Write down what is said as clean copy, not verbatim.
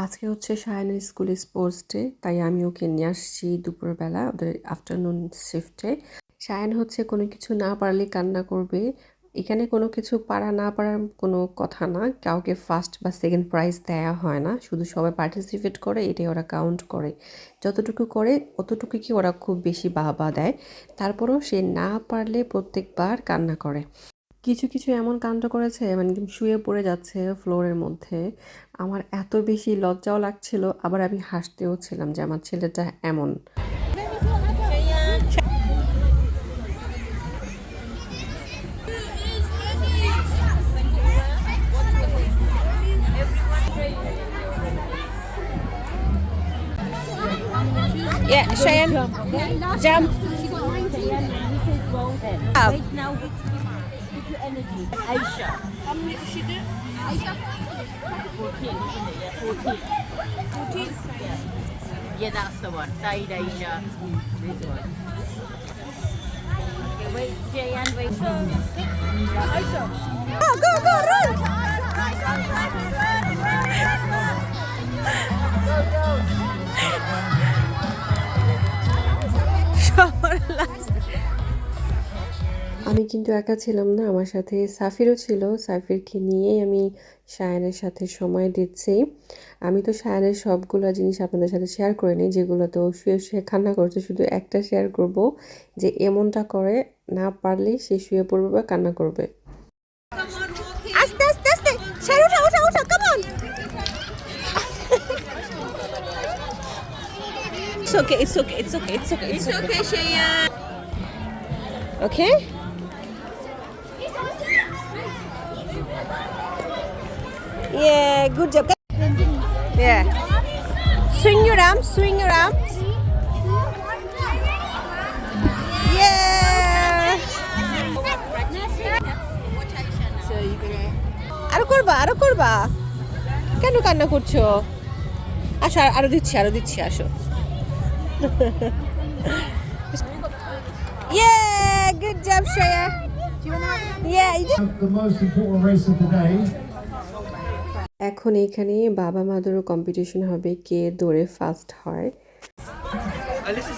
আজকে হচ্ছে সায়ানের স্কুলে স্পোর্টস ডে, তাই আমি ওকে নিয়ে আসছি দুপুরবেলা ওদের আফটারনুন শিফটে। সায়ান হচ্ছে কোনো কিছু না পারলে কান্না করবে। এখানে কোনো কিছু পারা না পারার কোনো কথা না, কাউকে ফার্স্ট বা সেকেন্ড প্রাইজ দেয়া হয় না, শুধু সবাই পার্টিসিপেট করে, এটাই ওরা কাউন্ট করে। যতটুকু করে অতটুকু কি ওরা খুব বেশি বাহবা দেয়। তারপরেও সে না পারলে প্রত্যেকবার কান্না করে। কিছু কিছু এমন কাণ্ড করেছে, মানে একদম শুয়ে পড়ে যাচ্ছে ফ্লোরের মধ্যে। আমার এত বেশি লজ্জাও লাগছিল, আবার আমি হাসতেও ছিলাম যে আমার ছেলেটা এমন। Yeah, Cheyenne, jump. Up. Wait now, with your energy. Aisha. How many did she do? Aisha? 14, isn't it? Yeah, 14. 14? Yeah, that's the one. Saeed Aisha. This one. Okay, wait, Cheyenne, wait. Aisha. Go, go, go, run! আমি কিন্তু একা ছিলাম না, আমার সাথে সাফিরও ছিল। সাফিরকে নিয়েই আমি সায়ানের সাথে সময় দিচ্ছি। আমি তো সায়ানের সবগুলো জিনিস আপনাদের সাথে শেয়ার করে নিই, যেগুলো তো শুয়ে শুয়ে কান্না করছে। শুধু একটা শেয়ার করব, যে এমনটা করে, না পারলে সে শুয়ে পড়বে বা কান্না করবে। আস্তে আস্তে আস্তে ছেড়ে উঠো উঠো উঠো, come on. It's okay, it's okay, it's okay, it's okay, it's okay, Cheyenne. Okay? Yeah, good job. Yeah. Swing your arms, swing your arms. Yeah. আরো করবা, আরো করবা। কেন কান্না করছো? আসো, আরো দিচ্ছি, আরো দিচ্ছি, আসো। Yeah, good job, Shreya. Yeah, you did. The most important race of the day. এখন এখানে বাবা মাদেরও কম্পিটিশন হবে, কে দৌড়ে ফার্স্ট হয়। Alice